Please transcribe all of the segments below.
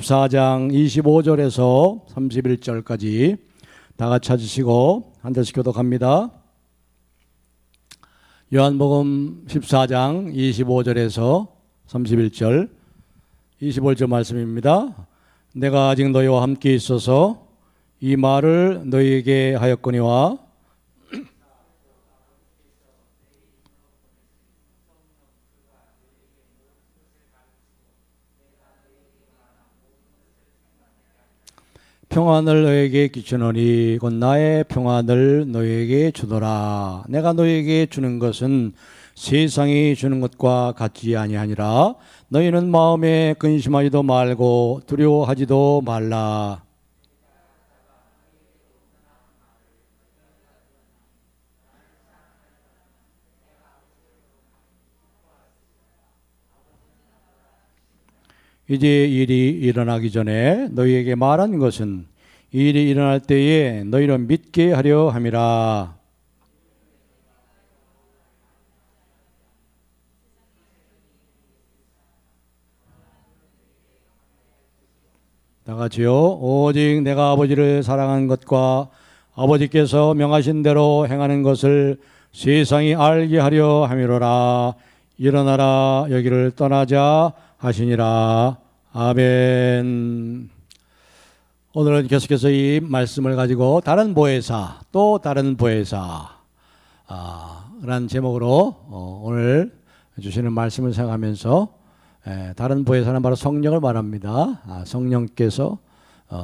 14장 25절에서 31절까지 다 같이 찾으시고 한 절씩 교독합니다. 요한복음 14장 25절에서 31절 25절 말씀입니다. 내가 아직 너희와 함께 있어서 이 말을 너희에게 하였거니와 평안을 너에게 끼치노니 곧 나의 평안을 너에게 주더라. 내가 너에게 주는 것은 세상이 주는 것과 같지 아니하니라. 너희는 마음에 근심하지도 말고 두려워하지도 말라. 이제 일이 일어나기 전에 너희에게 말한 것은 이 일이 일어날 때에 너희를 믿게 하려 함이라. 다 같이요. 오직 내가 아버지를 사랑한 것과 아버지께서 명하신 대로 행하는 것을 세상이 알게 하려 함이로라. 일어나라 여기를 떠나자 하시니라. 아멘. 오늘은 계속해서 이 말씀을 가지고 다른 보혜사 또 다른 보혜사 라는 제목으로 오늘 주시는 말씀을 생각하면서 다른 보혜사는 바로 성령을 말합니다. 성령께서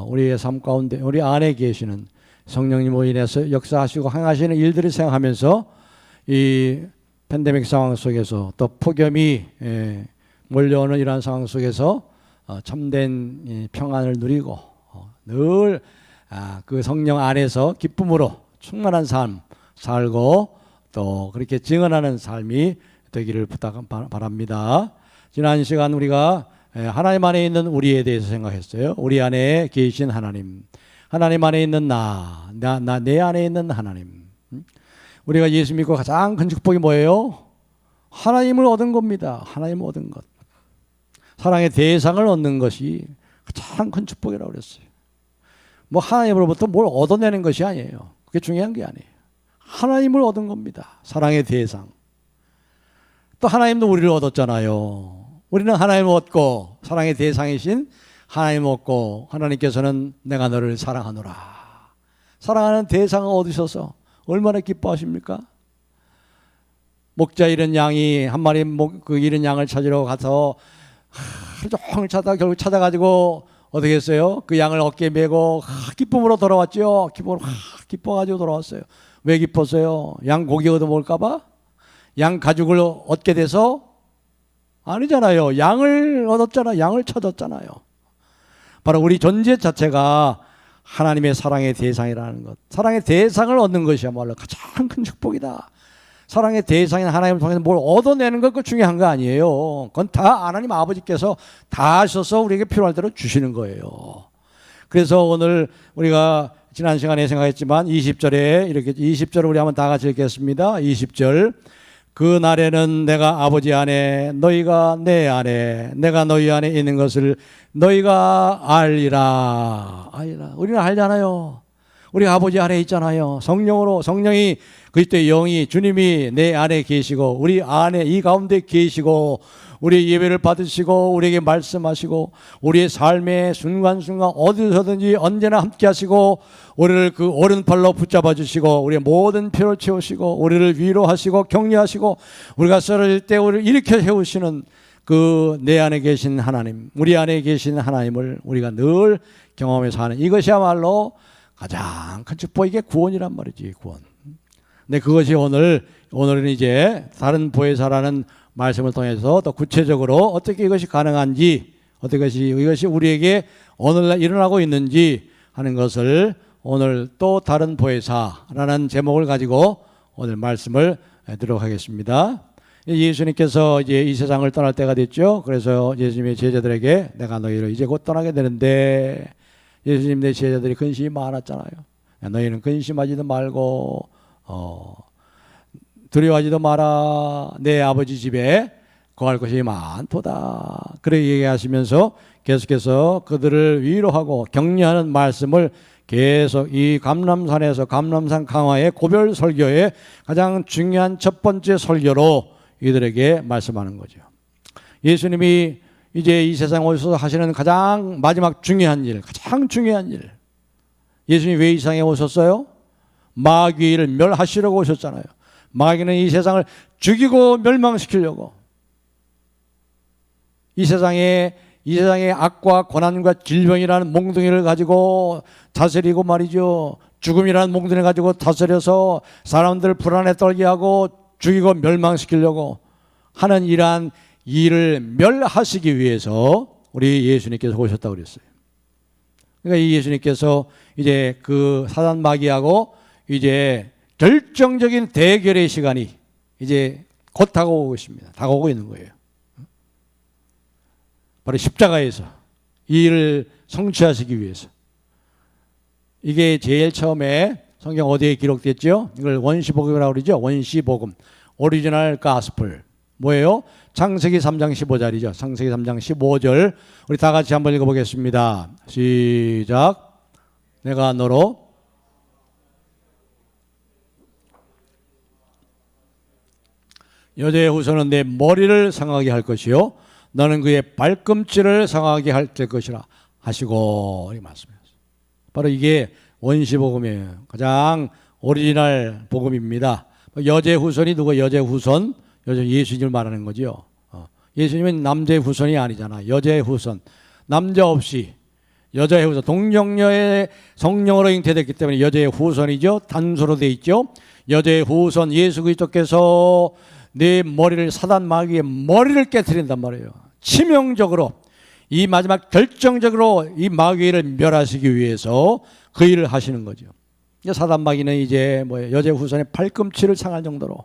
우리의 삶 가운데 우리 안에 계시는 성령님으로 인해서 역사하시고 행하시는 일들을 생각하면서 이 팬데믹 상황 속에서 또 폭염이 몰려오는 이러한 상황 속에서 참된 평안을 누리고 늘 그 성령 안에서 기쁨으로 충만한 삶 살고 또 그렇게 증언하는 삶이 되기를 바랍니다. 지난 시간 우리가 하나님 안에 있는 우리에 대해서 생각했어요. 우리 안에 계신 하나님, 하나님 안에 있는 내 안에 있는 하나님. 우리가 예수 믿고 가장 큰 축복이 뭐예요? 하나님을 얻은 겁니다. 하나님을 얻은 것. 사랑의 대상을 얻는 것이 가장 큰 축복이라고 그랬어요. 뭐 하나님으로부터 뭘 얻어내는 것이 아니에요. 그게 중요한 게 아니에요. 하나님을 얻은 겁니다. 사랑의 대상. 또 하나님도 우리를 얻었잖아요. 우리는 하나님을 얻고 사랑의 대상이신 하나님을 얻고 하나님께서는 내가 너를 사랑하노라. 사랑하는 대상을 얻으셔서 얼마나 기뻐하십니까? 목자 잃은 양이 한 마리 그 잃은 양을 찾으러 가서 하루 종일 찾다가 결국 찾아가지고 어떻게 했어요? 그 양을 어깨에 메고 기쁨으로 돌아왔죠. 기뻐가지고 돌아왔어요. 왜 기뻤어요? 양 고기 얻어먹을까 봐? 양 가죽을 얻게 돼서? 아니잖아요. 양을 얻었잖아요. 양을 찾았잖아요. 바로 우리 존재 자체가 하나님의 사랑의 대상이라는 것. 사랑의 대상을 얻는 것이야말로 가장 큰 축복이다. 사랑의 대상인 하나님을 통해서 뭘 얻어내는 것, 그 중요한 거 아니에요. 그건 다 하나님 아버지께서 다 하셔서 우리에게 필요할 대로 주시는 거예요. 그래서 오늘 우리가 지난 시간에 생각했지만 20절에 이렇게 20절을 우리 한번 다 같이 읽겠습니다. 20절. 그 날에는 내가 아버지 안에 너희가 내 안에 내가 너희 안에 있는 것을 너희가 알리라. 우리는 알잖아요. 우리 아버지 안에 있잖아요. 성령으로 성령이 그리스도의 영이 주님이 내 안에 계시고 우리 안에 이 가운데 계시고 우리의 예배를 받으시고 우리에게 말씀하시고 우리의 삶의 순간순간 어디서든지 언제나 함께 하시고 우리를 그 오른팔로 붙잡아 주시고 우리의 모든 피를 채우시고 우리를 위로하시고 격려하시고 우리가 쓰러질 때 우리를 일으켜 세우시는 그 내 안에 계신 하나님, 우리 안에 계신 하나님을 우리가 늘 경험해서 하는 이것이야말로 가장 큰 축복, 이게 구원이란 말이지, 구원. 근데 그것이 오늘은 이제 다른 보혜사라는 말씀을 통해서 더 구체적으로 어떻게 이것이 가능한지, 어떻게 이것이 우리에게 오늘날 일어나고 있는지 하는 것을 오늘 또 다른 보혜사라는 제목을 가지고 오늘 말씀을 드리도록 하겠습니다. 예수님께서 이제 이 세상을 떠날 때가 됐죠. 그래서 예수님의 제자들에게 내가 너희를 이제 곧 떠나게 되는데, 예수님 내 제자들이 근심이 많았잖아요. 너희는 근심하지도 말고 두려워하지도 마라. 내 아버지 집에 거할 것이 많도다. 그렇게 얘기하시면서 계속해서 그들을 위로하고 격려하는 말씀을 계속 이 감람산에서 감람산 강화의 고별 설교의 가장 중요한 첫 번째 설교로 이들에게 말씀하는 거죠. 예수님이 이제 이 세상에 오셔서 하시는 가장 마지막 중요한 일, 가장 중요한 일. 예수님이 왜 이 세상에 오셨어요? 마귀를 멸하시려고 오셨잖아요. 마귀는 이 세상을 죽이고 멸망시키려고. 이 세상에 악과 고난과 질병이라는 몽둥이를 가지고 다스리고 말이죠. 죽음이라는 몽둥이를 가지고 다스려서 사람들을 불안에 떨게 하고 죽이고 멸망시키려고 하는 이러한 일을 멸하시기 위해서 우리 예수님께서 오셨다고 그랬어요. 그러니까 이 예수님께서 이제 그 사단 마귀하고 이제 결정적인 대결의 시간이 이제 곧 다가오고 있습니다. 다가오고 있는 거예요. 바로 십자가에서 이 일을 성취하시기 위해서. 이게 제일 처음에 성경 어디에 기록됐죠? 이걸 원시복음이라고 그러죠. 원시복음, 오리지널 가스펠. 뭐예요? 창세기 3장 15절이죠. 창세기 3장 15절 우리 다 같이 한번 읽어보겠습니다. 시작. 내가 너로 여자의 후손은 내 머리를 상하게 할 것이요 너는 그의 발꿈치를 상하게 될 것이라 하시고 이렇게 말씀하셨어요. 바로 이게 원시복음이에요. 가장 오리지널 복음입니다. 여자의 후손이 누구? 여자의 후손? 예수님을 말하는 거죠. 예수님은 남자의 후손이 아니잖아. 여자의 후손. 남자 없이 여자의 후손. 동정녀의 성령으로 잉태됐기 때문에 여자의 후손이죠. 단수로 돼 있죠. 여자의 후손 예수 그리스도께서 내 머리를 사단 마귀의 머리를 깨트린단 말이에요. 치명적으로 이 마지막 결정적으로 이 마귀를 멸하시기 위해서 그 일을 하시는 거죠. 사단 마귀는 이제 여자의 후손의 팔꿈치를 상할 정도로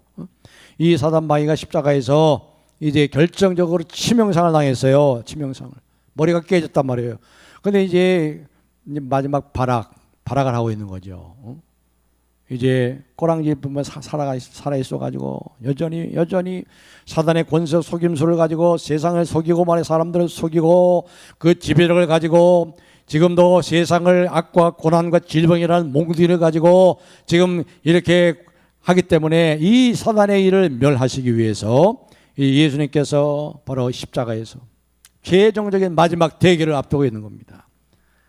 이 사단 마귀가 십자가에서 이제 결정적으로 치명상을 당했어요. 치명상을. 머리가 깨졌단 말이에요. 근데 이제 마지막 발악을 하고 있는 거죠. 이제 꼬랑지 보면 살아 있어가지고 여전히 사단의 권세 속임수를 가지고 세상을 속이고 말해 사람들을 속이고 그 지배력을 가지고 지금도 세상을 악과 고난과 질병이라는 몽둥이를 가지고 지금 이렇게 하기 때문에 이 사단의 일을 멸하시기 위해서 이 예수님께서 바로 십자가에서 최종적인 마지막 대결을 앞두고 있는 겁니다.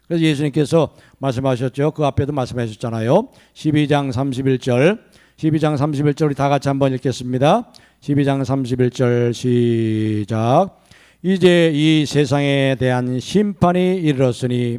그래서 예수님께서 말씀하셨죠. 그 앞에도 말씀하셨잖아요. 12장 31절 우리 다 같이 한번 읽겠습니다. 12장 31절 시작. 이제 이 세상에 대한 심판이 이르렀으니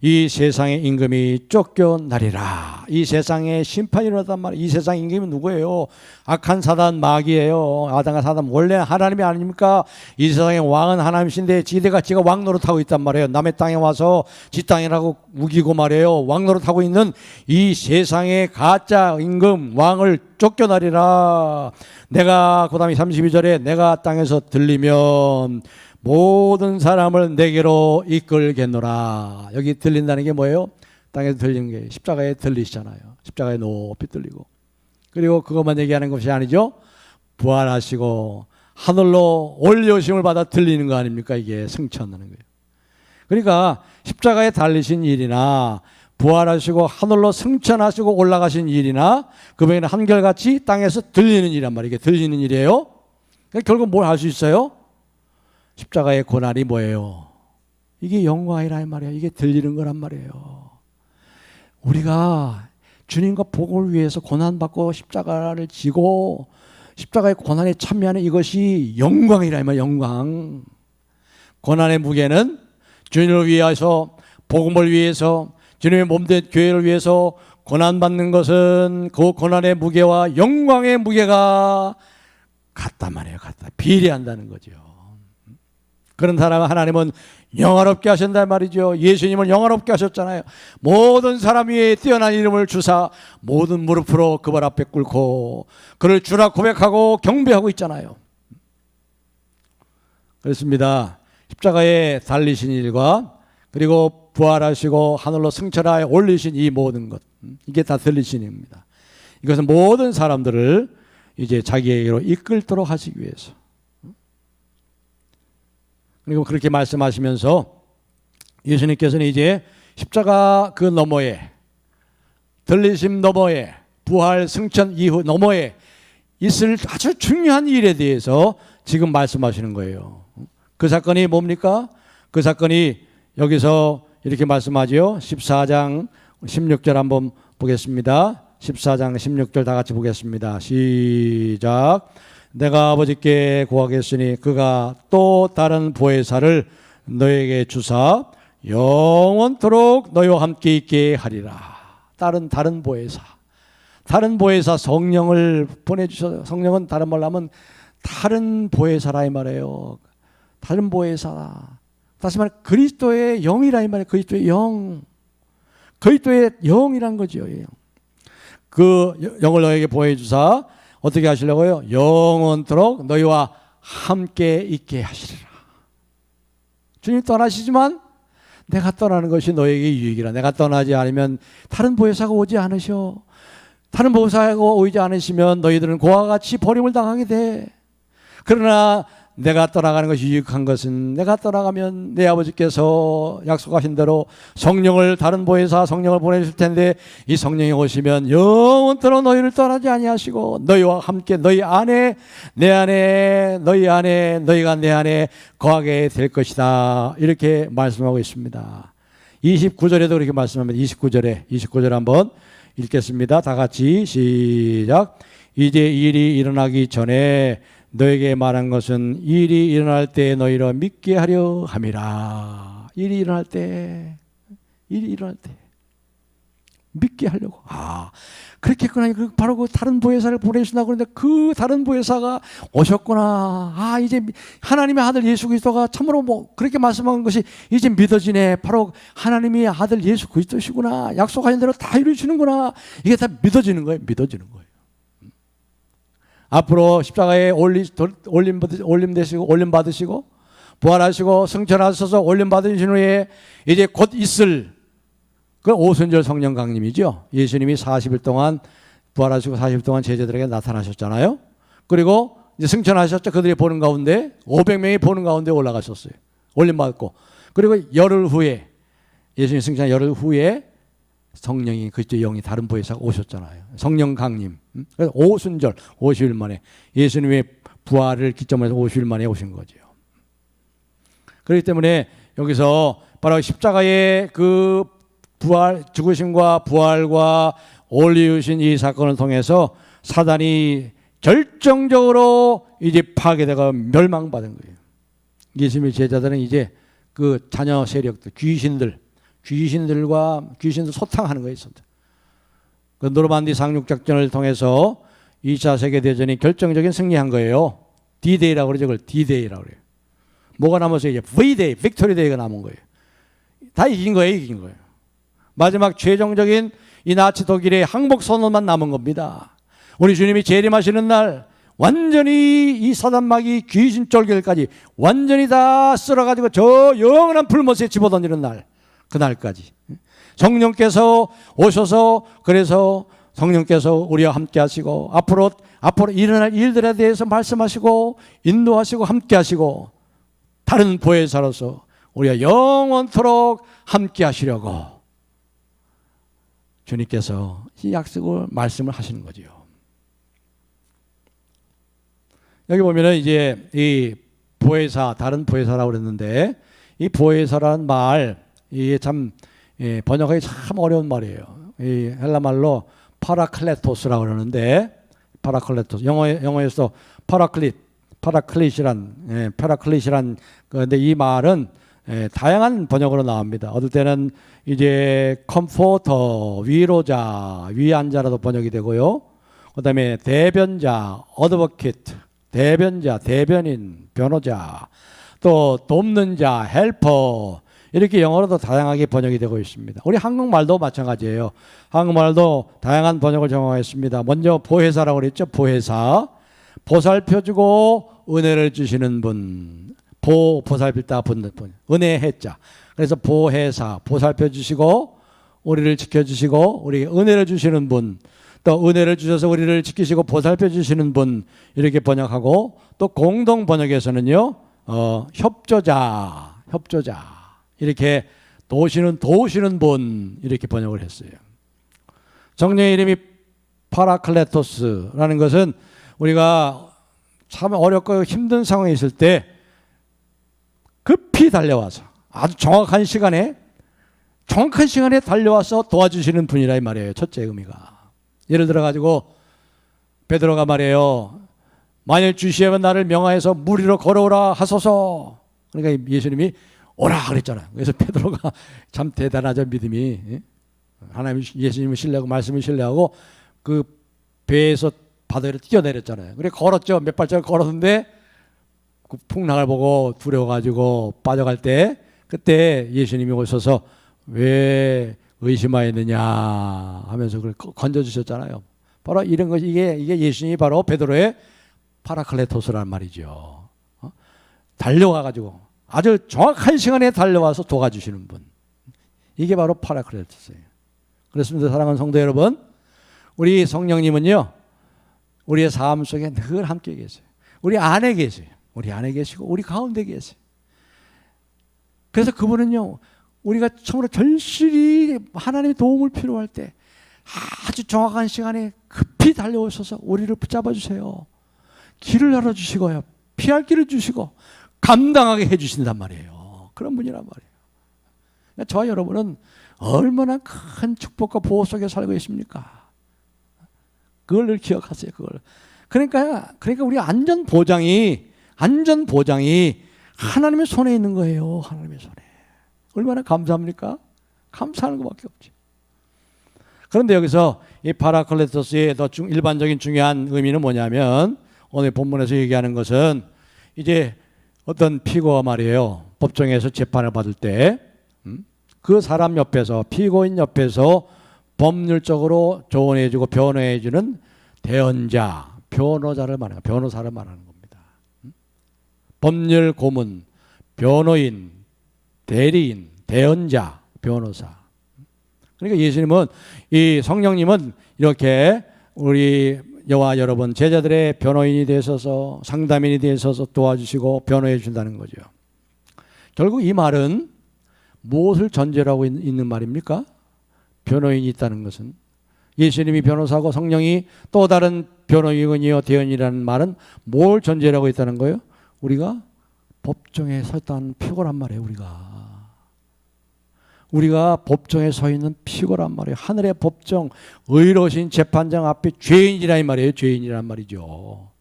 이 세상의 임금이 쫓겨나리라. 이 세상에 심판이 일어났단 말이에요. 이 세상의 임금이 누구예요? 악한 사단 마귀예요. 아담과 사단 원래 하나님이 아닙니까? 이 세상의 왕은 하나님이신데 지가 왕 노릇하고 있단 말이에요. 남의 땅에 와서 지 땅이라고 우기고 말이에요. 왕 노릇하고 있는 이 세상의 가짜 임금 왕을 쫓겨나리라. 내가 그 다음에 32절에 내가 땅에서 들리면 모든 사람을 내게로 이끌겠노라. 여기 들린다는 게 뭐예요? 땅에서 들리는 게 십자가에 들리시잖아요. 십자가에 높이 들리고. 그리고 그것만 얘기하는 것이 아니죠. 부활하시고 하늘로 올려오심을 받아 들리는 거 아닙니까? 이게 승천하는 거예요. 그러니까 십자가에 달리신 일이나 부활하시고 하늘로 승천하시고 올라가신 일이나 그 외에는 한결같이 땅에서 들리는 일이란 말이에요. 이게 들리는 일이에요. 결국 뭘 할 수 있어요? 십자가의 고난이 뭐예요? 이게 영광이라 말이에요. 이게 들리는 거란 말이에요. 우리가 주님과 복을 위해서 고난받고 십자가를 지고 십자가의 고난에 참여하는 이것이 영광이라 말이에요. 영광. 고난의 무게는 주님을 위해서 복음을 위해서 주님의 몸된 교회를 위해서 고난받는 것은 그 고난의 무게와 영광의 무게가 같단 말이에요. 같다. 비례한다는 거죠. 그런 사람은 하나님은 영화롭게 하신단 말이죠. 예수님을 영화롭게 하셨잖아요. 모든 사람 위에 뛰어난 이름을 주사 모든 무릎으로 그발 앞에 꿇고 그를 주라 고백하고 경배하고 있잖아요. 그렇습니다. 십자가에 달리신 일과 그리고 부활하시고 하늘로 승천하여 올리신 이 모든 것, 이게 다 들리신 일입니다. 이것은 모든 사람들을 이제 자기에게로 이끌도록 하시기 위해서. 그리고 그렇게 말씀하시면서 예수님께서는 이제 십자가 그 너머에, 들리심 너머에, 부활 승천 이후 너머에 있을 아주 중요한 일에 대해서 지금 말씀하시는 거예요. 그 사건이 뭡니까? 그 사건이 여기서 이렇게 말씀하죠. 14장 16절 한번 보겠습니다. 14장 16절 다 같이 보겠습니다. 시작. 내가 아버지께 구하겠으니 그가 또 다른 보혜사를 너에게 주사 영원토록 너희와 함께 있게 하리라. 다른 보혜사. 다른 보혜사 성령을 보내주셔서, 성령은 다른 말로 하면 다른 보혜사라 이 말이에요. 다른 보혜사. 다시 말해 그리스도의 영이라 이 말이에요. 그리스도의 영. 그리스도의 영이란 거죠. 그 영을 너에게 보여주사 어떻게 하시려고요? 영원토록 너희와 함께 있게 하시리라. 주님 떠나시지만 내가 떠나는 것이 너에게 유익이라. 내가 떠나지 않으면 다른 보혜사가 오지 않으셔. 다른 보혜사가 오지 않으시면 너희들은 그와 같이 버림을 당하게 돼. 그러나 내가 떠나가는 것이 유익한 것은 내가 떠나가면 내 아버지께서 약속하신 대로 성령을, 다른 보혜사 성령을 보내실 텐데 이 성령이 오시면 영원토록 너희를 떠나지 아니하시고 너희와 함께 너희 안에, 내 안에, 너희 안에, 너희가 내 안에 거하게 될 것이다. 이렇게 말씀하고 있습니다. 29절에도 그렇게 말씀합니다. 29절 한번 읽겠습니다. 다 같이 시작. 이제 일이 일어나기 전에 너에게 말한 것은 일이 일어날 때 너희로 믿게 하려 함이라. 일이 일어날 때 믿게 하려고. 그렇겠구나. 바로 그 다른 보혜사를 보내신다고 그러는데 그 다른 보혜사가 오셨구나. 이제 하나님의 아들 예수 그리스도가 참으로 그렇게 말씀한 것이 이제 믿어지네. 바로 하나님의 아들 예수 그리스도시구나. 약속하신 대로 다 이루시는구나. 이게 다 믿어지는 거예요. 앞으로 십자가에 올림 받으시고 부활하시고 승천하셔서 올림 받으신 후에 이제 곧 있을 그 오순절 성령 강림이죠. 예수님이 40일 동안 부활하시고 40일 동안 제자들에게 나타나셨잖아요. 그리고 이제 승천하셨죠. 그들이 보는 가운데 500명이 보는 가운데 올라가셨어요. 올림 받고. 그리고 열흘 후에 예수님 승천 열흘 후에 성령이 그리스도의 영이 다른 보혜사가 오셨잖아요. 성령 강림. 그래서 오순절 50일 만에 예수님의 부활을 기점으로 해서 50일 만에 오신 거죠. 그렇기 때문에 여기서 바로 십자가의 그 부활, 죽으심과 부활과 올리우신 이 사건을 통해서 사단이 결정적으로 이제 파괴되고 멸망받은 거예요. 예수님의 제자들은 이제 그 자녀 세력들, 귀신들 소탕하는 거에 있었다. 그 노르만디 상륙작전을 통해서 2차 세계대전이 결정적인 승리한 거예요. D-Day라고 그러죠. 그걸 D-Day라고 그래요. 뭐가 남아서 이제 V-Day, 빅토리 데이가 남은 거예요. 다 이긴 거예요. 마지막 최종적인 이 나치 독일의 항복 선언만 남은 겁니다. 우리 주님이 재림하시는 날 완전히 이 사단마귀 귀신 쫄결까지 완전히 다 쓸어가지고 저 영원한 불못에 집어던지는 날, 그날까지 성령께서 오셔서, 그래서 성령께서 우리와 함께 하시고 앞으로 일어날 일들에 대해서 말씀하시고 인도하시고 함께 하시고 다른 보혜사로서 우리가 영원토록 함께 하시려고 주님께서 이 약속을 말씀을 하시는 거죠. 여기 보면은 이제 이 보혜사, 다른 보혜사라고 그랬는데 이 보혜사라는 말, 이게 참 번역하기 참 어려운 말이에요. 이 헬라 말로 파라클레토스라고 그러는데, 파라클레토스, 영어에서 파라클릿이란 그런데 이 말은 다양한 번역으로 나옵니다. 어떨 때는 이제 컴포터, 위로자, 위안자라도 번역이 되고요. 그다음에 대변자, 어드버킷, 대변자, 대변인, 변호자, 또 돕는 자, 헬퍼, 이렇게 영어로도 다양하게 번역이 되고 있습니다. 우리 한국말도 마찬가지예요. 한국말도 다양한 번역을 정하였습니다. 먼저 보혜사라고 그랬죠. 보혜사, 보살펴주고 은혜를 주시는 분, 보살필다 분, 은혜 해자. 그래서 보혜사, 보살펴주시고 우리를 지켜주시고 우리 은혜를 주시는 분, 또 은혜를 주셔서 우리를 지키시고 보살펴주시는 분, 이렇게 번역하고, 또 공동 번역에서는요 협조자 이렇게 도우시는 분 이렇게 번역을 했어요. 성령의 이름이 파라클레토스라는 것은 우리가 참 어렵고 힘든 상황에 있을 때 급히 달려와서 아주 정확한 시간에 달려와서 도와주시는 분이라 이 말이에요. 첫째 의미가. 예를 들어 가지고 베드로가 말이에요. 만일 주시면 나를 명하여서 물 위로 걸어오라 하소서. 그러니까 예수님이 오라 그랬잖아요. 그래서 베드로가 참 대단하죠. 믿음이. 하나님 예수님을 신뢰하고 말씀을 신뢰하고 그 배에서 바다로 뛰어내렸잖아요. 그래 걸었죠. 몇 발자국 걸었는데 그 풍랑을 보고 두려워가지고 빠져갈 때 그때 예수님이 오셔서 왜 의심하였느냐 하면서 그걸 건져주셨잖아요. 바로 이런 것이 이게 예수님이 바로 베드로의 파라클레토스라는 말이죠. 달려와가지고 아주 정확한 시간에 달려와서 도와주시는 분. 이게 바로 파라클레토스예요. 그렇습니다. 사랑하는 성도 여러분, 우리 성령님은요 우리의 삶 속에 늘 함께 계세요. 우리 안에 계세요. 우리 안에 계시고 우리 가운데 계세요. 그래서 그분은요 우리가 참으로 절실히 하나님의 도움을 필요할 때 아주 정확한 시간에 급히 달려오셔서 우리를 붙잡아 주세요. 길을 열어주시고요. 피할 길을 주시고 감당하게 해주신단 말이에요. 그런 분이란 말이에요. 저와 여러분은 얼마나 큰 축복과 보호 속에 살고 있습니까? 그걸 늘 기억하세요. 그걸. 그러니까 우리 안전 보장이 하나님의 손에 있는 거예요. 하나님의 손에. 얼마나 감사합니까? 감사하는 것밖에 없죠. 그런데 여기서 이 파라클레토스의 더 일반적인 중요한 의미는 뭐냐면 오늘 본문에서 얘기하는 것은 이제 어떤 피고가 말이에요. 법정에서 재판을 받을 때 그 사람 옆에서 피고인 옆에서 법률적으로 조언해주고 변호해주는 대언자, 변호사를 말하는 겁니다. 법률 고문, 변호인, 대리인, 대언자, 변호사. 그러니까 예수님은 이 성령님은 이렇게 우리 여와 여러분 제자들의 변호인이 되셔서 상담인이 되셔서 도와주시고 변호해 준다는 거죠. 결국 이 말은 무엇을 전제로 하고 있는 말입니까? 변호인이 있다는 것은 예수님이 변호사고 성령이 또 다른 변호인이요 대언이라는 말은 뭘 전제로 하고 있다는 거예요? 우리가 법정에 서 있다는 피고란 말이에요. 우리가 법정에 서 있는 피고란 말이에요. 하늘의 법정, 의로우신 재판장 앞에 죄인이란 말이에요. 죄인이란 말이죠.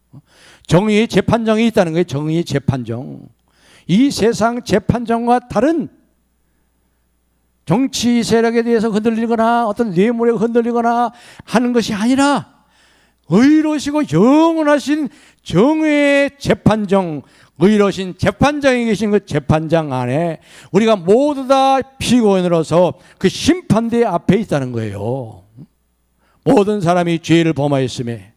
정의의 재판정이 있다는 거예요. 정의의 재판정. 이 세상 재판정과 다른 정치 세력에 대해서 흔들리거나 어떤 뇌물에 흔들리거나 하는 것이 아니라 의로우시고 영원하신 정의의 재판정, 의로우신 재판장이 계신 그 재판장 안에 우리가 모두 다 피고인으로서 그 심판대 앞에 있다는 거예요. 모든 사람이 죄를 범하였음에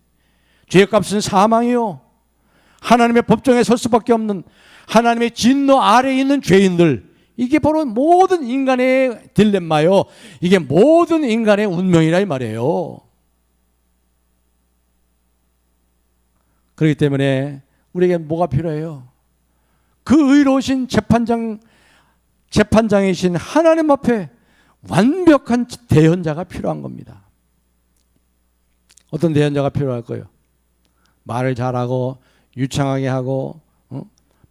죄값은 사망이요. 하나님의 법정에 설 수밖에 없는 하나님의 진노 아래에 있는 죄인들, 이게 바로 모든 인간의 딜레마요. 이게 모든 인간의 운명이라 이 말이에요. 그렇기 때문에 우리에게 뭐가 필요해요? 그 의로우신 재판장이신 하나님 앞에 완벽한 대언자가 필요한 겁니다. 어떤 대언자가 필요할까요? 말을 잘하고 유창하게 하고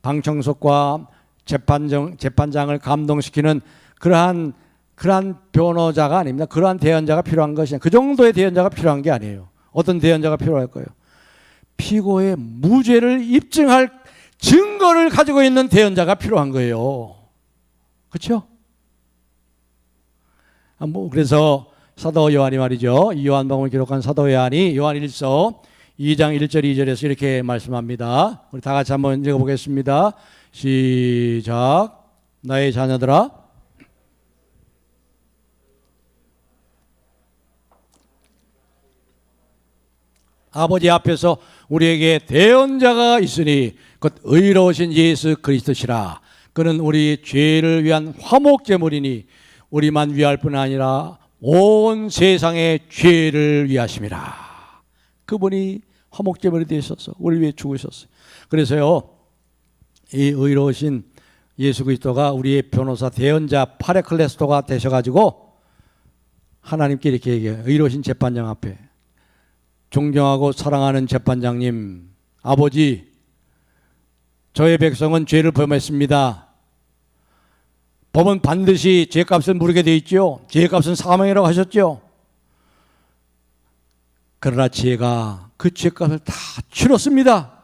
방청석과 재판장을 감동시키는 그러한 변호자가 아닙니다. 그러한 대언자가 필요한 것이 그 정도의 대언자가 필요한 게 아니에요. 어떤 대언자가 필요할까요? 피고의 무죄를 입증할 증거를 가지고 있는 대언자가 필요한 거예요. 그렇죠? 그래서 사도 요한이 말이죠. 이 요한복음을 기록한 사도 요한이 요한 1서 2장 1절 2절에서 이렇게 말씀합니다. 우리 다 같이 한번 읽어보겠습니다. 시작. 나의 자녀들아, 아버지 앞에서 우리에게 대언자가 있으니 곧 의로우신 예수 그리스도시라. 그는 우리 죄를 위한 화목제물이니 우리만 위할 뿐 아니라 온 세상의 죄를 위하심이라. 그분이 화목제물이 되셔서 우리 위해 죽으셨어요. 그래서요, 이 의로우신 예수 그리스도가 우리의 변호사 대언자 파라클레토가 되셔가지고 하나님께 이렇게 얘기해요. 의로우신 재판장 앞에 존경하고 사랑하는 재판장님, 아버지, 저의 백성은 죄를 범했습니다. 법은 반드시 죄값을 물게 되어 있죠. 죄값은 사망이라고 하셨죠. 그러나 제가 그 죄값을 다 치렀습니다.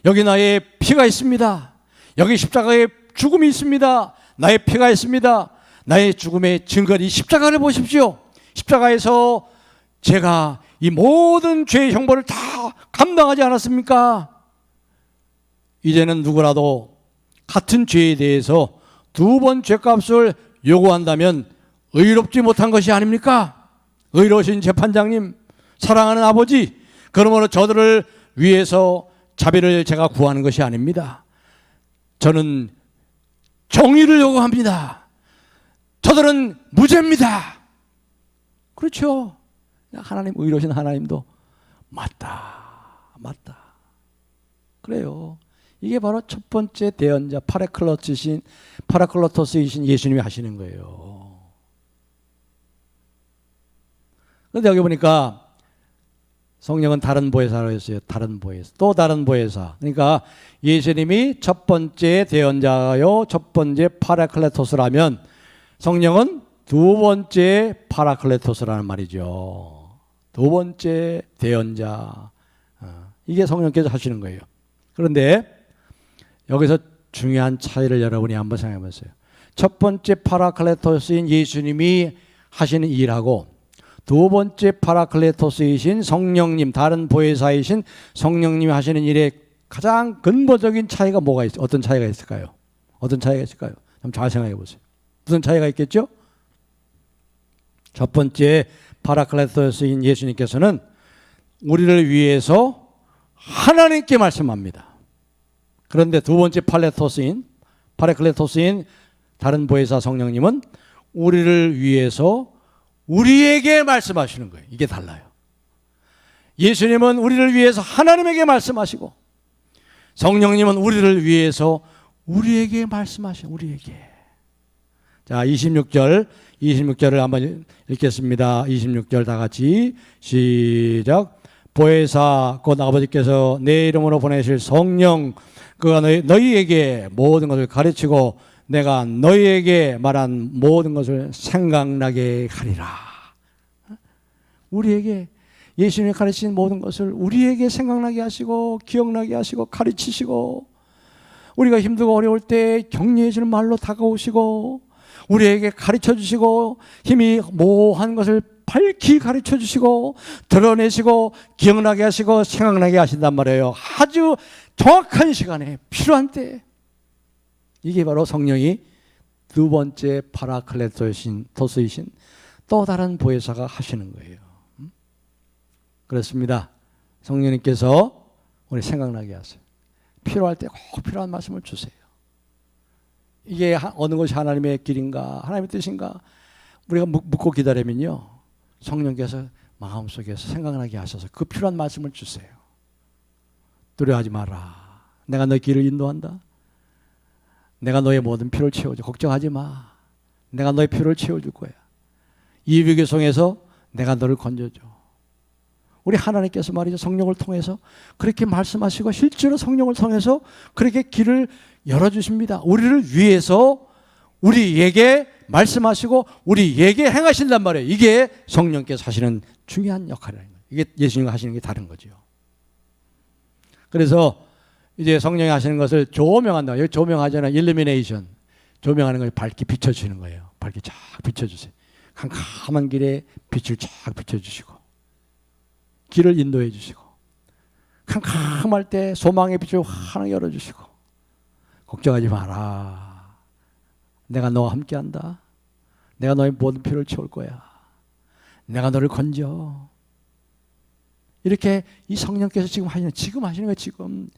여기 나의 피가 있습니다. 여기 십자가에 죽음이 있습니다. 나의 피가 있습니다. 나의 죽음의 증거를 이 십자가를 보십시오. 십자가에서 제가 이 모든 죄의 형벌을 다 감당하지 않았습니까? 이제는 누구라도 같은 죄에 대해서 두 번 죄값을 요구한다면 의롭지 못한 것이 아닙니까? 의로우신 재판장님, 사랑하는 아버지, 그러므로 저들을 위해서 자비를 제가 구하는 것이 아닙니다. 저는 정의를 요구합니다. 저들은 무죄입니다. 그렇죠. 하나님, 의로우신 하나님도 맞다. 그래요. 이게 바로 첫 번째 대언자 파라클로토스이신 예수님이 하시는 거예요. 그런데 여기 보니까 성령은 다른 보혜사라고 했어요. 다른 보혜사. 또 다른 보혜사. 그러니까 예수님이 첫 번째 대언자요, 첫 번째 파라클레토스라면 성령은 두 번째 파라클레토스라는 말이죠. 두 번째 대언자. 이게 성령께서 하시는 거예요. 그런데 여기서 중요한 차이를 여러분이 한번 생각해 보세요. 첫 번째 파라클레토스인 예수님이 하시는 일하고 두 번째 파라클레토스이신 성령님, 다른 보혜사이신 성령님이 하시는 일의 가장 근본적인 차이가 뭐가 있어요? 어떤 차이가 있을까요? 좀 잘 생각해 보세요. 무슨 차이가 있겠죠? 첫 번째 파라클레토스인 예수님께서는 우리를 위해서 하나님께 말씀합니다. 그런데 두 번째 파라클레토스인 다른 보혜사 성령님은 우리를 위해서 우리에게 말씀하시는 거예요. 이게 달라요. 예수님은 우리를 위해서 하나님에게 말씀하시고 성령님은 우리를 위해서 우리에게 말씀하시는 우리에게. 자, 26절을 한번 읽겠습니다. 26절 다 같이 시작. 보혜사 곧 아버지께서 내 이름으로 보내실 성령 그가 너희에게 모든 것을 가르치고 내가 너희에게 말한 모든 것을 생각나게 하리라. 우리에게 예수님이 가르치신 모든 것을 우리에게 생각나게 하시고 기억나게 하시고 가르치시고 우리가 힘들고 어려울 때 격려해 주는 말로 다가오시고 우리에게 가르쳐 주시고 힘이 모호한 것을 밝히 가르쳐 주시고 드러내시고 기억나게 하시고 생각나게 하신단 말이에요. 아주 정확한 시간에 필요한 때. 이게 바로 성령이 두 번째 파라클레토스이신 또 다른 보혜사가 하시는 거예요. 그렇습니다. 성령님께서 우리 생각나게 하세요. 필요할 때 꼭 필요한 말씀을 주세요. 이게 어느 것이 하나님의 길인가 하나님의 뜻인가 우리가 묻고 기다리면요 성령께서 마음속에서 생각나게 하셔서 그 필요한 말씀을 주세요. 두려워하지 마라. 내가 너의 길을 인도한다. 내가 너의 모든 필요를 채워줘. 걱정하지 마. 내가 너의 필요를 채워줄 거야. 이 위기 속에서 내가 너를 건져줘. 우리 하나님께서 말이죠. 성령을 통해서 그렇게 말씀하시고 실제로 성령을 통해서 그렇게 길을 열어주십니다. 우리를 위해서 우리에게 말씀하시고 우리에게 행하신단 말이에요. 이게 성령께서 하시는 중요한 역할이라는 거예요. 이게 예수님이 하시는 게 다른 거죠. 그래서 이제 성령이 하시는 것을 조명한다. 여기 조명하잖아요. 일루미네이션. 조명하는 걸 밝게 비춰주시는 거예요. 밝게 쫙 비춰주세요. 캄캄한 길에 빛을 쫙 비춰주시고 길을 인도해 주시고 캄캄할 때 소망의 빛을 환하게 열어주시고 걱정하지 마라. 내가 너와 함께한다. 내가 너의 모든 필요를 채울 거야. 내가 너를 건져. 이렇게 이 성령께서 지금 하시는 거예요. 지금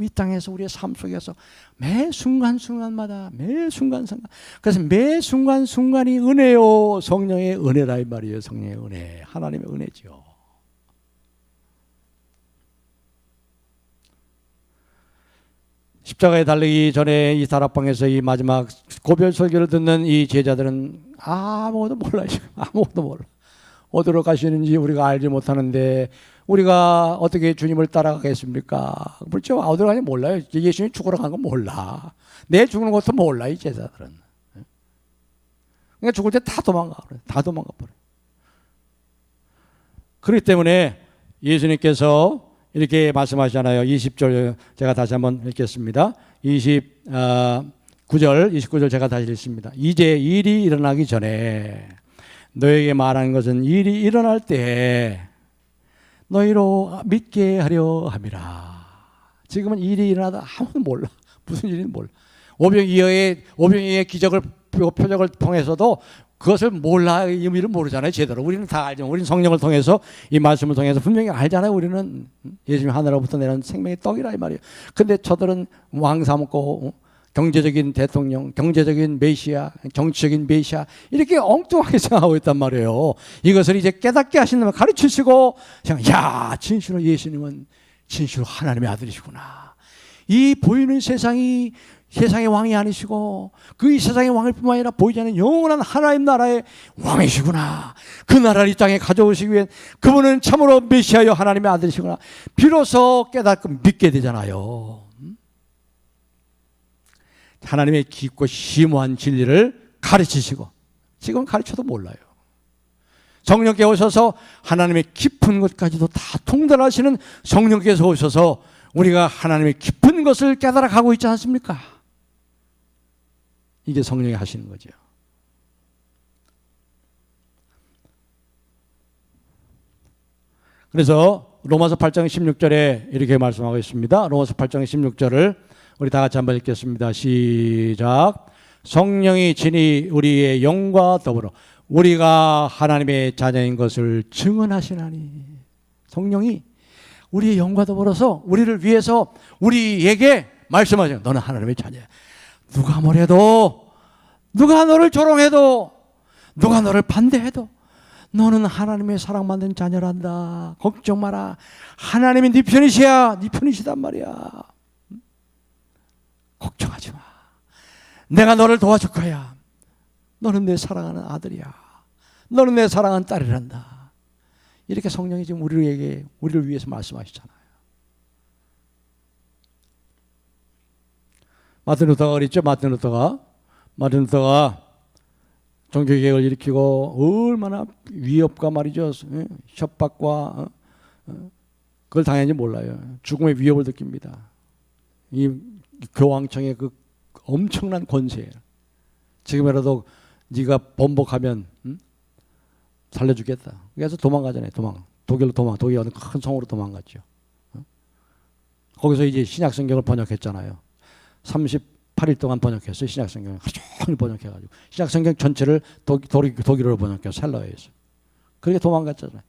이 땅에서 우리의 삶 속에서 매 순간순간마다 매 순간순간 그래서 매 순간순간이 은혜요. 성령의 은혜라 이 말이에요. 성령의 은혜. 하나님의 은혜죠. 십자가에 달리기 전에 이 다락방에서 이 마지막 고별 설교를 듣는 이 제자들은 아무것도 몰라요. 지금 아무것도 몰라. 어디로 가시는지 우리가 알지 못하는데 우리가 어떻게 주님을 따라가겠습니까? 그렇죠. 어디로 가는지 몰라요. 예수님이 죽으러 간 건 몰라. 내 죽는 것도 몰라, 이 제자들은. 그러니까 죽을 때 다 도망가. 다 도망가 버려. 그렇기 때문에 예수님께서 이렇게 말씀하시잖아요. 20절 제가 다시 한번 읽겠습니다. 29절 제가 다시 읽습니다. 이제 일이 일어나기 전에 너에게 말하는 것은 일이 일어날 때 너희로 믿게 하려 함이라. 지금은 일이 일어나도 아무도 몰라. 무슨 일인지 몰라. 오병이어의 기적을 표적을 통해서도 그것을 몰라, 의미를 모르잖아요. 제대로. 우리는 다 알죠. 우리는 성령을 통해서 이 말씀을 통해서 분명히 알잖아요. 우리는 예수님 하늘로부터 내려온 생명의 떡이라 이 말이에요. 근데 저들은 왕 삼고 경제적인 대통령, 경제적인 메시아, 정치적인 메시아 이렇게 엉뚱하게 생각하고 있단 말이에요. 이것을 이제 깨닫게 하신다면 가르치시고 야, 진실로 예수님은 진실로 하나님의 아들이시구나. 이 보이는 세상이 세상의 왕이 아니시고 그 이 세상의 왕일 뿐만 아니라 보이지 않는 영원한 하나님 나라의 왕이시구나. 그 나라를 이 땅에 가져오시기 위해 그분은 참으로 메시아여 하나님의 아들이시구나. 비로소 깨닫고 믿게 되잖아요. 하나님의 깊고 심오한 진리를 가르치시고 지금 가르쳐도 몰라요. 성령께 오셔서 하나님의 깊은 것까지도 다 통달하시는 성령께서 오셔서 우리가 하나님의 깊은 것을 깨달아 가고 있지 않습니까? 이게 성령이 하시는 거죠. 그래서 로마서 8장 16절에 이렇게 말씀하고 있습니다. 로마서 8장 16절을 우리 다 같이 한번 읽겠습니다. 시작. 성령이 친히 우리의 영과 더불어 우리가 하나님의 자녀인 것을 증언하시나니. 성령이 우리의 영과 더불어서 우리를 위해서 우리에게 말씀하셔요. 너는 하나님의 자녀야. 누가 뭐래도, 누가 너를 조롱해도, 누가 너를 반대해도 너는 하나님의 사랑받는 자녀란다. 걱정 마라. 하나님이 네 편이시야. 네 편이시단 말이야. 걱정하지 마. 내가 너를 도와줄 거야. 너는 내 사랑하는 아들이야. 너는 내 사랑하는 딸이란다. 이렇게 성령이 지금 우리를 위해서 말씀하시잖아요. 마틴 루터가 그랬죠. 마틴 루터가 종교개혁을 일으키고 얼마나 위협과 말이죠. 협박과 그걸 당연히 몰라요. 죽음의 위협을 느낍니다. 이 교황청의 그 엄청난 권세. 지금이라도 네가 번복하면 살려주겠다. 그래서 도망가잖아요. 독일 어느 큰 성으로 도망갔죠. 거기서 이제 신약성경을 번역했잖아요. 38일 동안 번역했어요. 신약성경을 하루 종일 번역해가지고 신약성경 전체를 독일어로 번역해서 셀러에서 그렇게 도망갔잖아요.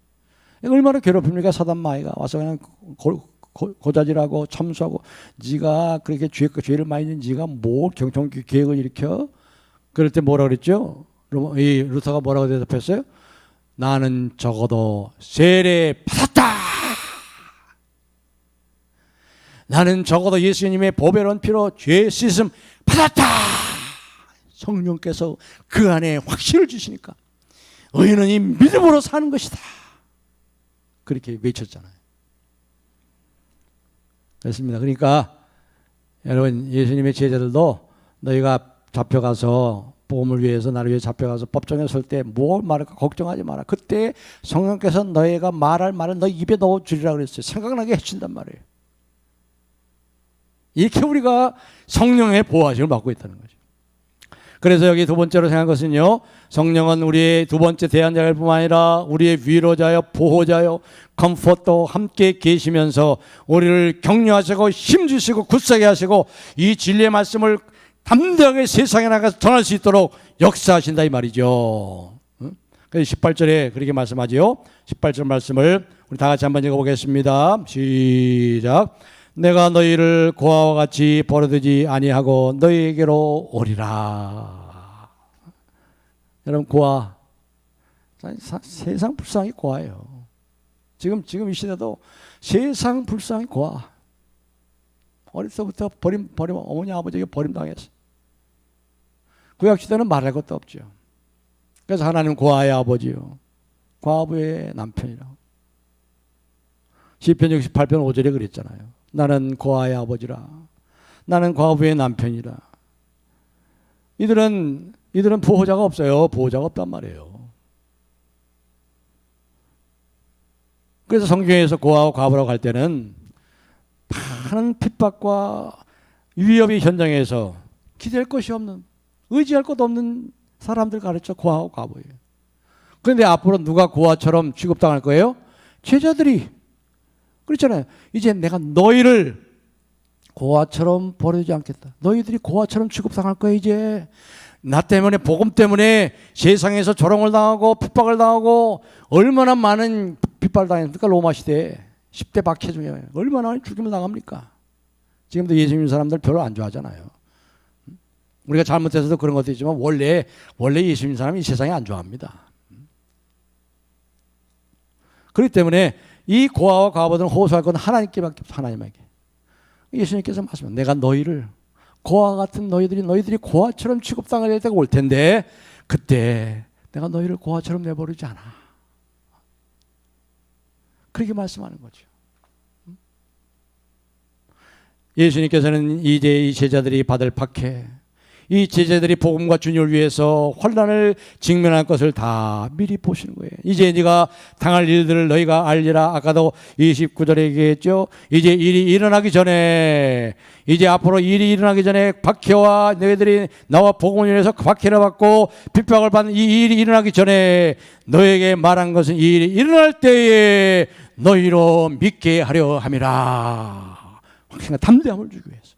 얼마나 괴롭힙니까? 사단 마귀가 와서 그냥 고자질하고 참수하고 네가 그렇게 죄를 많이 있는 네가 뭐 정치 계획을 일으켜? 그럴 때 뭐라 그랬죠? 이 루터가 뭐라고 대답했어요? 나는 적어도 세례 받았다. 나는 적어도 예수님의 보배로운 피로 죄 씻음 받았다. 성령께서 그 안에 확신을 주시니까 의인은 이 믿음으로 사는 것이다. 그렇게 외쳤잖아요. 그렇습니다. 그러니까 여러분 예수님의 제자들도 너희가 잡혀가서 복음을 위해서 나를 위해 잡혀가서 법정에 설 때 뭘 말할까 걱정하지 마라. 그때 성령께서 너희가 말할 말을 너희 입에 넣어주리라 그랬어요. 생각나게 해준단 말이에요. 이렇게 우리가 성령의 보호하심을 받고 있다는 거죠. 그래서 여기 두 번째로 생각한 것은요, 성령은 우리의 두 번째 대안자일 뿐만 아니라 우리의 위로자요, 보호자요, 컴포터 함께 계시면서 우리를 격려하시고 힘주시고 굳세게 하시고 이 진리의 말씀을 담대하게 세상에 나가서 전할 수 있도록 역사하신다 이 말이죠. 그래서 18절에 그렇게 말씀하지요. 18절 말씀을 우리 다 같이 한번 읽어보겠습니다. 시작. 내가 너희를 고아와 같이 버려두지 아니하고 너희에게로 오리라. 여러분 고아, 세상 불쌍히 고아예요. 지금 이 시대도 세상 불쌍히 고아. 어릴 때부터 버림 어머니 아버지에게 버림당했어. 구약 시대는 말할 것도 없죠. 그래서 하나님 고아의 아버지요, 과부의 남편이라고. 시편 68편 5절에 그랬잖아요. 나는 고아의 아버지라, 나는 과부의 남편이라. 이들은 보호자가 없어요. 보호자가 없단 말이에요. 그래서 성경에서 고아와 과부라고 할 때는 많은 핍박과 위협의 현장에서 기댈 것이 없는, 의지할 것 없는 사람들 가르쳐 고아와 과부예요. 그런데 앞으로 누가 고아처럼 취급당할 거예요? 제자들이. 그렇잖아요. 이제 내가 너희를 고아처럼 버리지 않겠다. 너희들이 고아처럼 취급당할 거야. 이제 나 때문에, 복음 때문에 세상에서 조롱을 당하고 핍박을 당하고 얼마나 많은 핍박을 당했습니까? 로마 시대에 10대 박해 중에 얼마나 죽임을 당합니까? 지금도 예수 믿는 사람들 별로 안 좋아하잖아요. 우리가 잘못해서도 그런 것도 있지만 원래 예수 믿는 사람이 이 세상에 안 좋아합니다. 그렇기 때문에 이 고아와 과부들은 호소할 건 하나님께밖에 없어. 하나님에게. 예수님께서 말씀하시면 내가 너희를, 고아와 같은 너희들이 고아처럼 취급당할 때가 올 텐데 그때 내가 너희를 고아처럼 내버리지 않아. 그렇게 말씀하는 거죠. 예수님께서는 이제 이 제자들이 받을 박해, 이 제자들이 복음과 주님을 위해서 환난을 직면할 것을 다 미리 보시는 거예요. 이제 네가 당할 일들을 너희가 알리라. 아까도 29절에 얘기했죠. 이제 일이 일어나기 전에, 이제 앞으로 일이 일어나기 전에 박해와 너희들이 나와 복음을 위해서 박해를 받고 핍박을 받는 이 일이 일어나기 전에 너에게 말한 것은 이 일이 일어날 때에 너희로 믿게 하려 함이라. 확신과 담대함을 주기 위해서.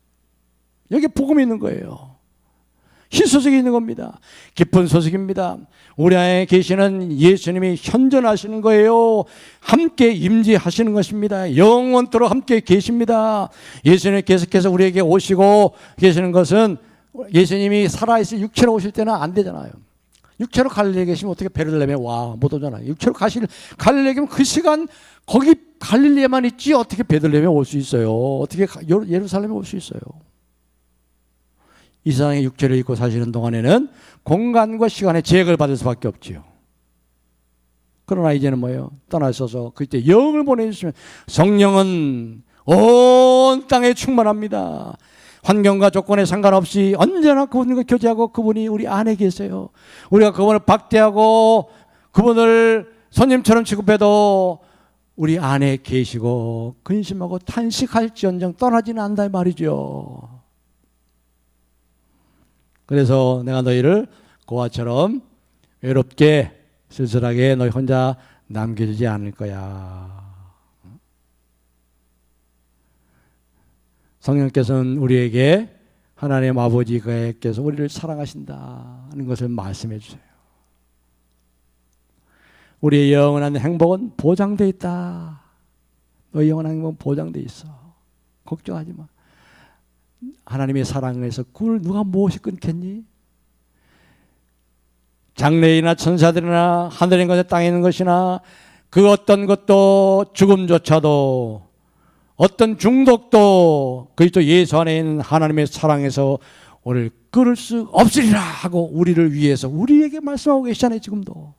여기 복음이 있는 거예요. 희소식이 있는 겁니다. 기쁜 소식입니다. 우리 안에 계시는 예수님이 현존하시는 거예요. 함께 임재하시는 것입니다. 영원토록 함께 계십니다. 예수님이 계속해서 우리에게 오시고 계시는 것은, 예수님이 살아있을 육체로 오실 때는 안 되잖아요. 육체로 갈릴리에 계시면 어떻게 베들레헴에 와? 못 오잖아요. 육체로 갈릴리에 계면 그 시간 거기 갈릴리에만 있지 어떻게 베들레헴에 올 수 있어요? 어떻게 예루살렘에 올 수 있어요? 이 세상에 육체를 입고 사시는 동안에는 공간과 시간의 제약을 받을 수밖에 없지요. 그러나 이제는 뭐예요? 떠나셔서 그때 영을 보내주시면 성령은 온 땅에 충만합니다. 환경과 조건에 상관없이 언제나 그분과 교제하고 그분이 우리 안에 계세요. 우리가 그분을 박대하고 그분을 손님처럼 취급해도 우리 안에 계시고 근심하고 탄식할지언정 떠나지는 않는다 말이죠. 그래서 내가 너희를 고아처럼 외롭게 쓸쓸하게 너희 혼자 남겨주지 않을 거야. 성령께서는 우리에게 하나님 아버지께서 우리를 사랑하신다는 것을 말씀해 주세요. 우리의 영원한 행복은 보장되어 있다. 너희 영원한 행복은 보장되어 있어. 걱정하지 마. 하나님의 사랑에서 그걸 누가 무엇이 끊겠니? 장래이나 천사들이나 하늘에 있는 것에 땅에 있는 것이나 그 어떤 것도, 죽음조차도 어떤 중독도 그리스도 예수 안에 있는 하나님의 사랑에서 우리를 끊을 수 없으리라 하고 우리를 위해서 우리에게 말씀하고 계시잖아요. 지금도.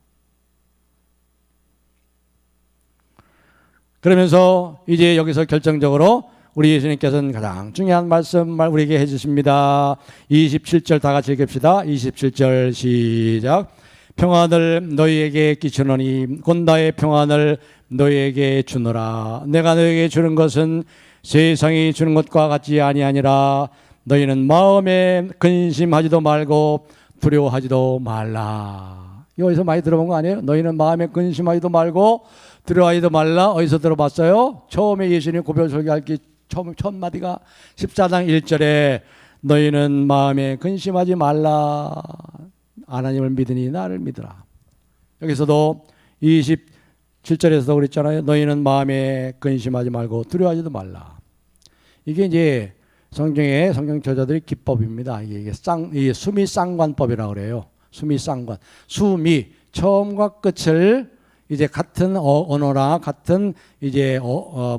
그러면서 이제 여기서 결정적으로 우리 예수님께서는 가장 중요한 말씀 우리에게 해주십니다. 27절 다 같이 읽읍시다. 27절 시작. 평안을 너희에게 끼치노니 곧 나의 평안을 너희에게 주노라. 내가 너희에게 주는 것은 세상이 주는 것과 같지 아니하니라. 너희는 마음에 근심하지도 말고 두려워하지도 말라. 여기서 많이 들어본 거 아니에요? 너희는 마음에 근심하지도 말고 두려워하지도 말라. 어디서 들어봤어요? 처음에 예수님 고별 설교할 때 첫 마디가 14장 1절에 너희는 마음에 근심하지 말라. 하나님을 믿으니 나를 믿으라. 여기서도 27절에서도 그랬잖아요. 너희는 마음에 근심하지 말고 두려워하지도 말라. 이게 이제 성경의 성경 저자들의 기법입니다. 이게 수미쌍관법이라고 그래요. 수미쌍관. 수미 처음과 끝을 이제 같은 언어나 같은 이제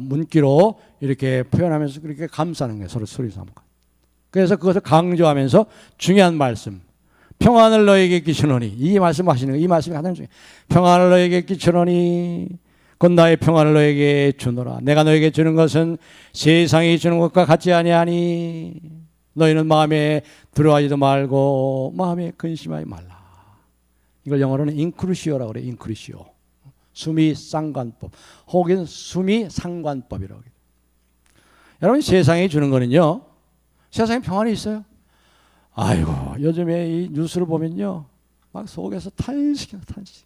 문기로 이렇게 표현하면서 그렇게 감싸는 거예요. 서로 소리 삼고. 그래서 그것을 강조하면서 중요한 말씀. 평안을 너에게 끼치노니. 이 말씀하시는 거, 이 말씀이 가장 중요해요. 평안을 너에게 끼치노니 곧 나의 평안을 너에게 주노라. 내가 너에게 주는 것은 세상이 주는 것과 같지 아니하니 너희는 마음에 들어하지도 말고 마음에 근심하지 말라. 이걸 영어로는 인크루시오라고 그래요. 인크루시오. 수미상관법 혹은 수미상관법이라고 해요. 여러분 세상이 주는 거는요. 세상에 평안이 있어요. 아이고 요즘에 이 뉴스를 보면요. 막 속에서 탄식이야 탄식.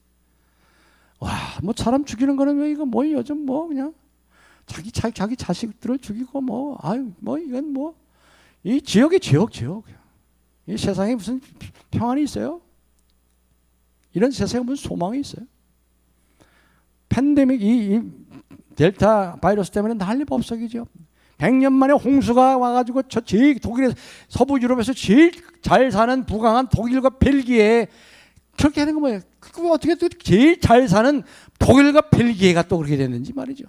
와, 뭐 사람 죽이는 거는 왜 이거 뭐 요즘 뭐 그냥 자기 자식들을 죽이고 뭐 아유 뭐 이건 뭐 이 지옥이 지옥. 이 세상에 무슨 평안이 있어요? 이런 세상에 무슨 소망이 있어요? 팬데믹 이 델타 바이러스 때문에 난리법석이죠. 100년 만에 홍수가 와가지고 저 제일 독일에서 서부 유럽에서 제일 잘 사는 부강한 독일과 벨기에 그렇게 하는 거 뭐예요? 그 어떻게 또 제일 잘 사는 독일과 벨기에가 또 그렇게 됐는지 말이죠.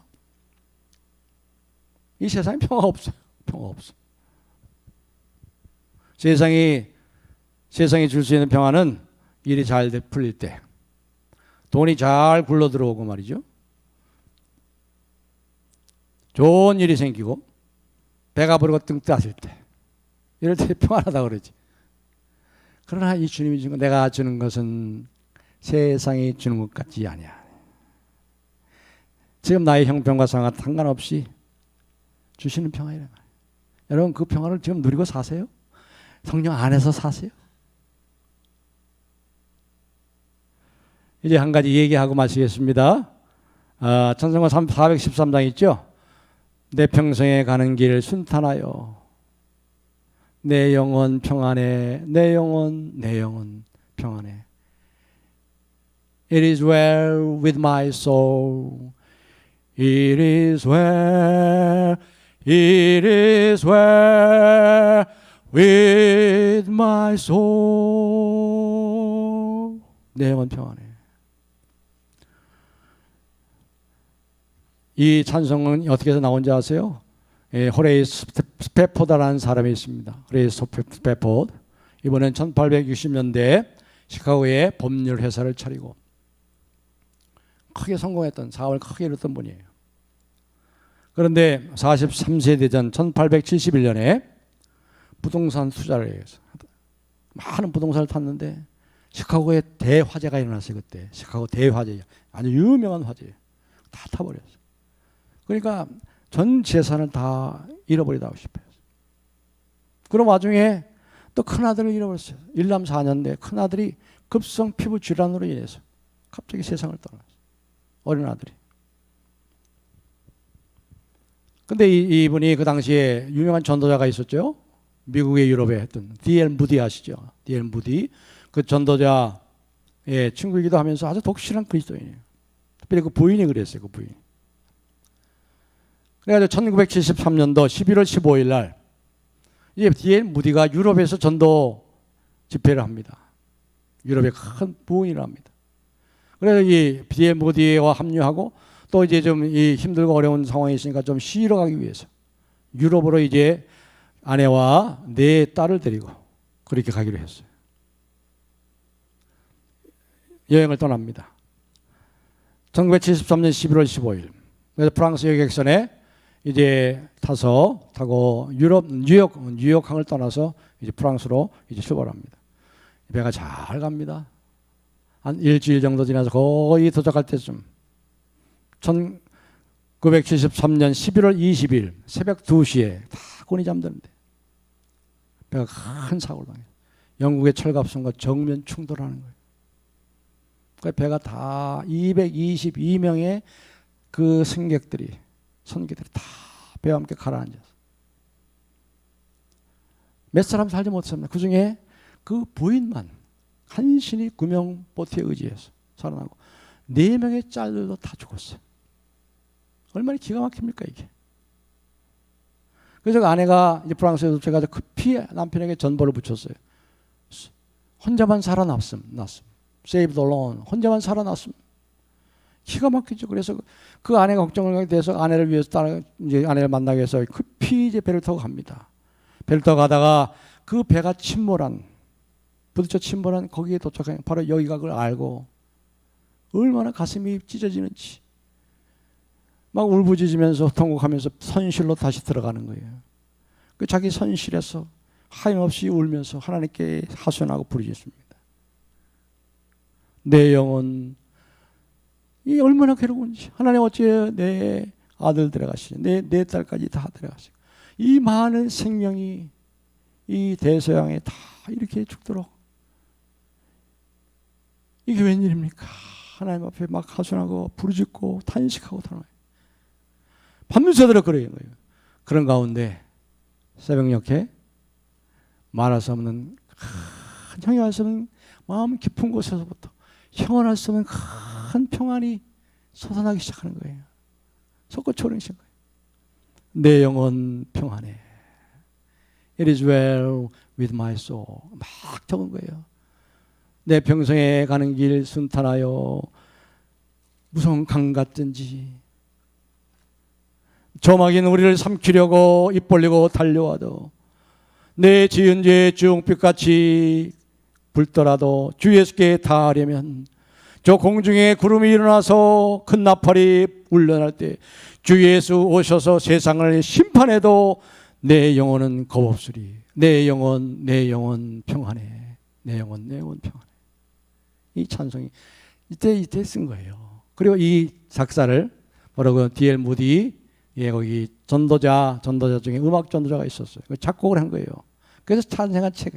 이 세상에 평화 없어요. 평화 없어. 세상이 줄 수 있는 평화는 일이 잘 풀릴 때, 돈이 잘 굴러 들어오고 말이죠. 좋은 일이 생기고 배가 부르고 등 따질 때, 이럴 때 평안하다 그러지. 그러나 이 주님이 주는 것, 내가 주는 것은 세상이 주는 것 같지 아니야. 지금 나의 형편과 상관없이 주시는 평안이란 말이에요. 여러분 그 평안을 지금 누리고 사세요? 성령 안에서 사세요? 이제 한 가지 얘기하고 마치겠습니다. 찬송가 413장 있죠? 내 평생에 가는 길 순탄하여 내 영혼 평안해. 내 영혼 평안해. It is well with my soul. It is well with my soul. 내 영혼 평안해. 이 찬송은 어떻게 해서 나온지 아세요? 호레이 스페포드라는 사람이 있습니다. 호레이 스페포드. 이번엔 1860년대 시카고에 법률 회사를 차리고 크게 성공했던, 사업을 크게 이뤘던 분이에요. 그런데 43세 되전 1871년에 부동산 투자를 해서 많은 부동산을 탔는데 시카고에 대화재가 일어났어요. 그때 시카고 대화재, 아주 유명한 화재예요. 다 타버렸어요. 그러니까 전 재산을 다 잃어버리다고 싶어요. 그런 와중에 또 큰아들을 잃어버렸어요. 일남 4년대 큰아들이 급성 피부 질환으로 인해서 갑자기 세상을 떠났어요. 어린 아들이. 근데 이분이 그 당시에 유명한 전도자가 있었죠. 미국의 유럽에 했던 D.L. 무디 아시죠? D.L. 무디. 그 전도자의 친구이기도 하면서 아주 독실한 그리스도인이에요. 특별히 그 부인이 그랬어요. 그 부인. 그래가지고 1973년도 11월 15일 날 이제 D.L. 무디가 유럽에서 전도 집회를 합니다. 유럽의 큰 부흥을 합니다. 그래서 이 D.L. 무디와 합류하고 또 이제 좀 이 힘들고 어려운 상황이 있으니까 좀 쉬러 가기 위해서 유럽으로 이제 아내와 네 딸을 데리고 그렇게 가기로 했어요. 여행을 떠납니다. 1973년 11월 15일. 그래서 프랑스 여객선에 이제 타고 뉴욕항을 떠나서 이제 프랑스로 이제 출발합니다. 배가 잘 갑니다. 한 일주일 정도 지나서 거의 도착할 때쯤 1973년 11월 20일 새벽 2시에 다 곤히 잠드는데 배가 큰 사고를 당해요. 영국의 철갑선과 정면 충돌하는 거예요. 그 배가 다 222명의 그 선객들이 다 배와 함께 가라앉았어요. 몇 사람 살지 못했습니다. 그 중에 그 부인만 간신히 구명보트에 의지해서 살아나고 4명의 짤들도 다 죽었어요. 얼마나 기가 막힙니까 이게. 그래서 그 아내가 이제 프랑스에 도착해서 급히 남편에게 전보를 붙였어요. 혼자만 살아났음. Saved alone. 혼자만 살아났음. 기가 막히죠. 그래서 그 아내가 걱정을 하게 돼서 아내를 위해서 이제 아내를 만나기 위해서 급히 이제 배를 타고 갑니다. 배를 타고 가다가 그 배가 부딪혀 침몰한 거기에 도착한 바로 여기가 그걸 알고 얼마나 가슴이 찢어지는지 막 울부짖으면서 통곡하면서 선실로 다시 들어가는 거예요. 그 자기 선실에서 하염없이 울면서 하나님께 하소연하고 부르짖습니다. 내 영혼 이 얼마나 괴로운지 하나님 어찌 내 아들 데려가시니 내 딸까지 다 데려가시고 이 많은 생명이 이 대서양에 다 이렇게 죽도록 이게 웬일입니까? 하나님 앞에 막 하소연하고 부르짖고 탄식하고 돌아가요. 밤새도록 그러는 거예요. 그런 가운데 새벽녘에 말할 수 없는 형이 할 수 없는 마음 깊은 곳에서부터 형언할 수 없는 큰 평안이 솟아나기 시작하는 거예요. 솟구쳐 오르신 거예요. 내 영혼 평안해. It is well with my soul. 막 적은 거예요. 내 평생에 가는 길 순탄하여 무서운 강 같든지 조막인 우리를 삼키려고 입 벌리고 달려와도 내 지은 죄 주홍빛같이 불더라도 주 예수께 닿으려면 저 공중에 구름이 일어나서 큰 나팔이 울려날 때 주 예수 오셔서 세상을 심판해도 내 영혼은 겁없으리. 내 영혼 평안해. 내 영혼 평안해. 이 찬송이 이때 쓴 거예요. 그리고 이 작사를 바로 D.L. 무디 거기 전도자 중에 음악 전도자가 있었어요. 작곡을 한 거예요. 그래서 탄생한 책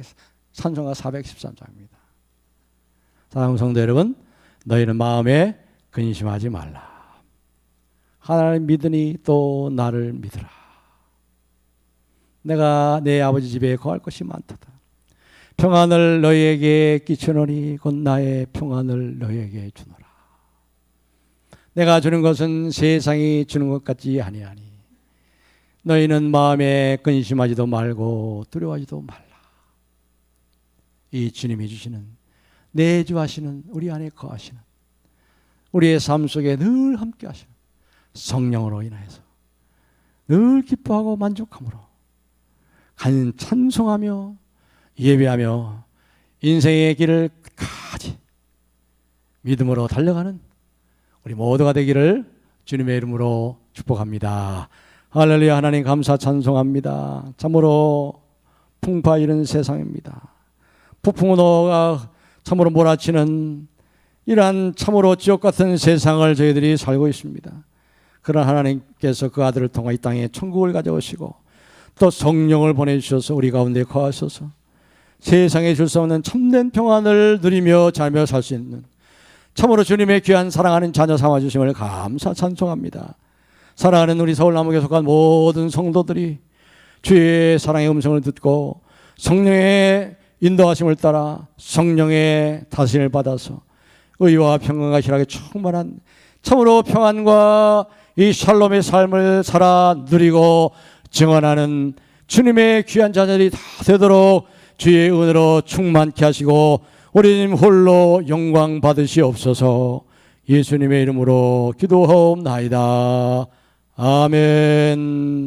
찬송가 413장입니다. 사랑하는 성도 여러분, 너희는 마음에 근심하지 말라. 하나님 믿으니 또 나를 믿으라. 내가 내 아버지 집에 거할 것이 많도다. 평안을 너희에게 끼치노니 곧 나의 평안을 너희에게 주노라. 내가 주는 것은 세상이 주는 것 같지 아니하니 너희는 마음에 근심하지도 말고 두려워하지도 말라. 이 주님이 주시는 내주하시는 우리 안에 거하시는 우리의 삶 속에 늘 함께 하시는 성령으로 인하여서 늘 기뻐하고 만족함으로 간 찬송하며 예배하며 인생의 길을 끝까지 믿음으로 달려가는 우리 모두가 되기를 주님의 이름으로 축복합니다. 할렐루야. 하나님 감사 찬송합니다. 참으로 풍파 이른 세상입니다. 폭풍우가 참으로 몰아치는 이러한 참으로 지옥 같은 세상을 저희들이 살고 있습니다. 그러나 하나님께서 그 아들을 통해 이 땅에 천국을 가져오시고 또 성령을 보내주셔서 우리 가운데 거하셔서 세상에 줄 수 없는 참된 평안을 누리며 살며 살 수 있는 참으로 주님의 귀한 사랑하는 자녀 삼아주심을 감사 찬송합니다. 사랑하는 우리 서울남북에 속한 모든 성도들이 주의 사랑의 음성을 듣고 성령의 인도하심을 따라 성령의 다스림을 받아서 의와 평강과 희락에 충만한 참으로 평안과 이 샬롬의 삶을 살아 누리고 증언하는 주님의 귀한 자녀들이 다 되도록 주의 은혜로 충만케 하시고 우리 주님 홀로 영광 받으시옵소서. 예수님의 이름으로 기도하옵나이다. 아멘.